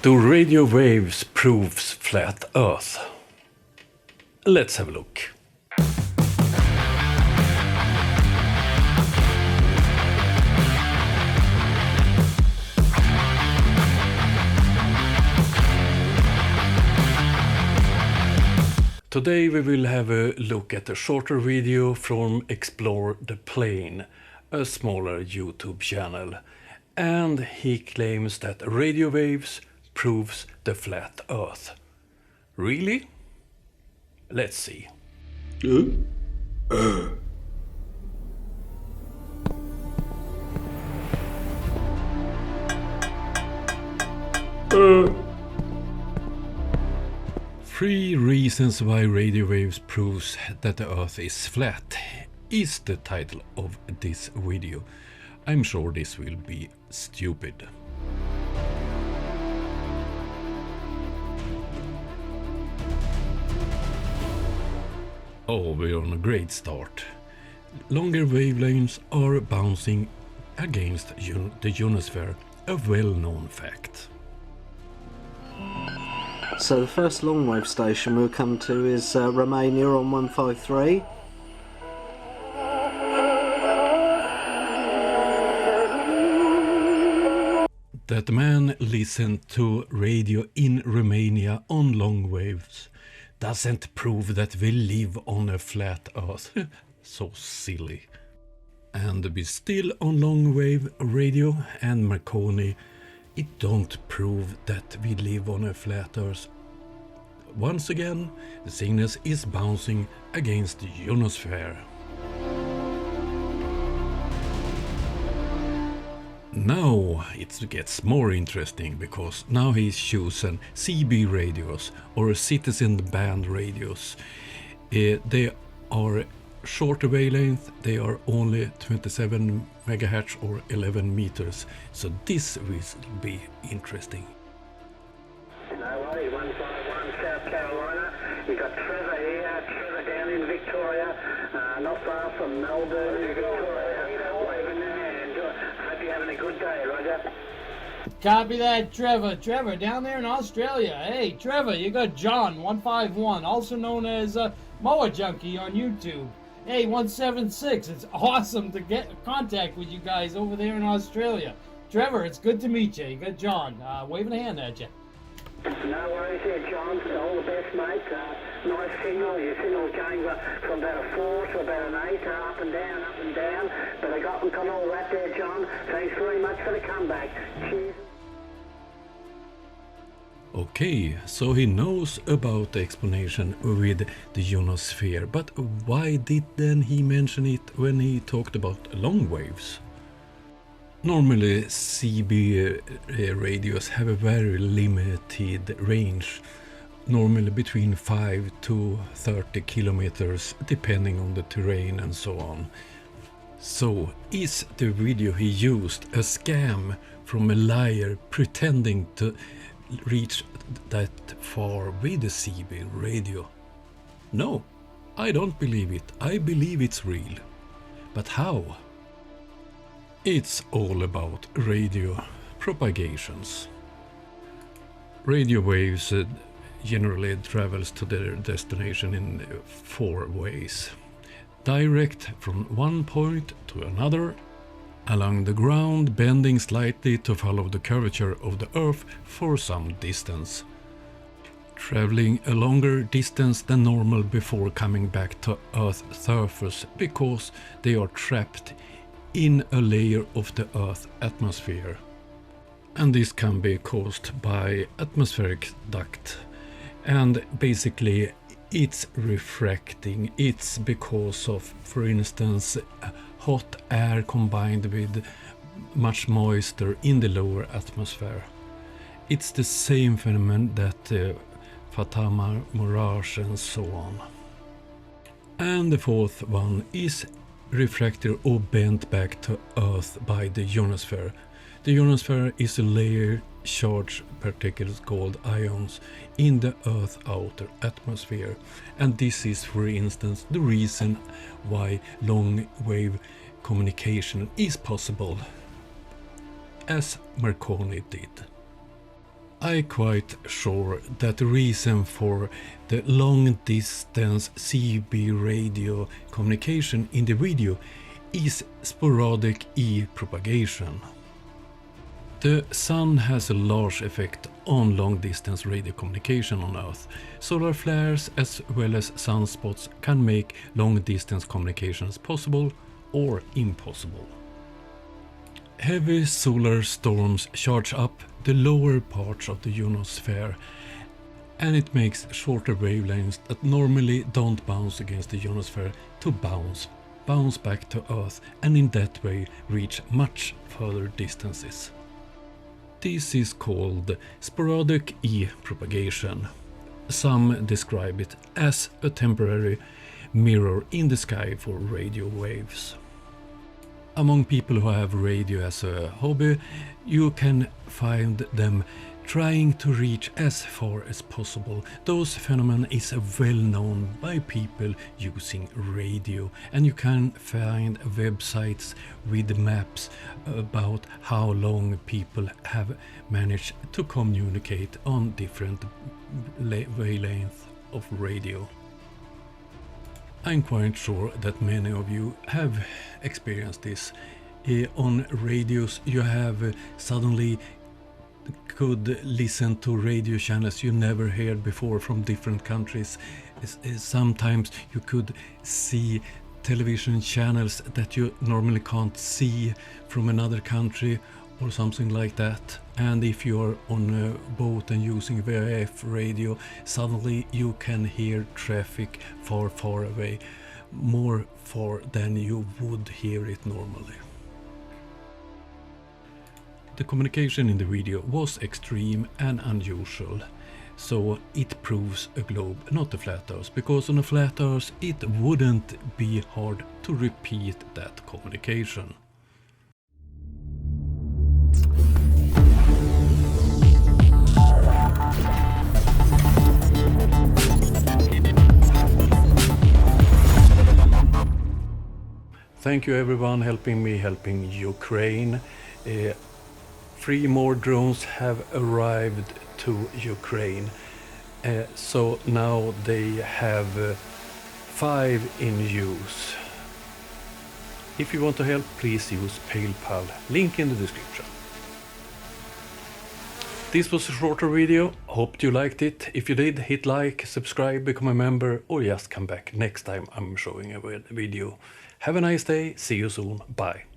Do radio waves proves flat Earth? Let's have a look. Today we will have a look at a shorter video from Explore the Plane, a smaller YouTube channel, and he claims that radio waves proves the flat Earth. Really? Let's see. Three reasons why radio waves proves that the Earth is flat is the title of this video. I'm sure this will be stupid. Oh, we're on a great start. Longer wavelengths are bouncing against the ionosphere, a well-known fact. So the first longwave station we'll come to is Romania on 153. That man listened to radio in Romania on long waves doesn't prove that we live on a flat Earth. So silly. And we still on long wave radio and Marconi, it don't prove that we live on a flat Earth. Once again, the signal is bouncing against the ionosphere. Now it gets more interesting, because now he's chosen CB radios or citizen band radios. They are shorter wavelength, they are only 27 megahertz or 11 meters, so this will be interesting. No worries, 151 South Carolina. You've got Trevor here, Trevor down in Victoria, not far from Melbourne, Victoria, waving their hand. Hope you're having a good day, Roger. Copy that, Trevor. Trevor, down there in Australia. Hey, Trevor, you got John, 151, also known as Moa Junkie on YouTube. Hey, 176, it's awesome to get contact with you guys over there in Australia. Trevor, it's good to meet you. You got John waving a hand at you. No worries there, John. All the best, mate. Nice signal. Your signal's going from about a 4 to about an 8, up and down. But I got all that there, John. Thanks very much for the comeback. Cheers. Okay, so he knows about the explanation with the ionosphere, but why did then he mention it when he talked about long waves? Normally CB radios have a very limited range, normally between 5 to 30 kilometers depending on the terrain and so on. So is the video he used a scam from a liar pretending to reach that far with the CB radio? No, I don't believe it. I believe it's real. But how? It's all about radio propagations. Radio waves generally travels to their destination in 4 ways. Direct from one point to another, along the ground, bending slightly to follow the curvature of the Earth for some distance, traveling a longer distance than normal before coming back to Earth's surface because they are trapped in a layer of the Earth's atmosphere. And this can be caused by atmospheric duct, and basically it's refracting. It's because of, for instance, hot air combined with much moisture in the lower atmosphere. It's the same phenomenon that Fatima mirage and so on. And the fourth one is refracted or bent back to Earth by the ionosphere. The ionosphere is a layer charged particles called ions in the Earth's outer atmosphere, and this is, for instance, the reason why long-wave communication is possible, as Marconi did. I'm quite sure that the reason for the long-distance CB radio communication in the video is sporadic E-propagation. The sun has a large effect on long-distance radio communication on Earth. Solar flares as well as sunspots can make long-distance communications possible or impossible. Heavy solar storms charge up the lower parts of the ionosphere, and it makes shorter wavelengths that normally don't bounce against the ionosphere to bounce back to Earth, and in that way reach much further distances. This is called sporadic E-propagation. Some describe it as a temporary mirror in the sky for radio waves. Among people who have radio as a hobby, you can find them trying to reach as far as possible. Those phenomenon is well known by people using radio, and you can find websites with maps about how long people have managed to communicate on different wavelengths of radio. I'm quite sure that many of you have experienced this. On radios you have suddenly could listen to radio channels you never heard before from different countries. Sometimes you could see television channels that you normally can't see from another country or something like that. And if you're on a boat and using VHF radio, suddenly you can hear traffic far away, more far than you would hear it normally. The communication in the video was extreme and unusual, so it proves a globe, not a flat earth, because on a flat earth it wouldn't be hard to repeat that communication. Thank you everyone helping Ukraine. 3 more drones have arrived to Ukraine. So now they have 5 in use. If you want to help, please use PayPal. Link in the description. This was a shorter video. Hope you liked it. If you did, hit like, subscribe, become a member, or just come back next time I'm showing a video. Have a nice day. See you soon. Bye.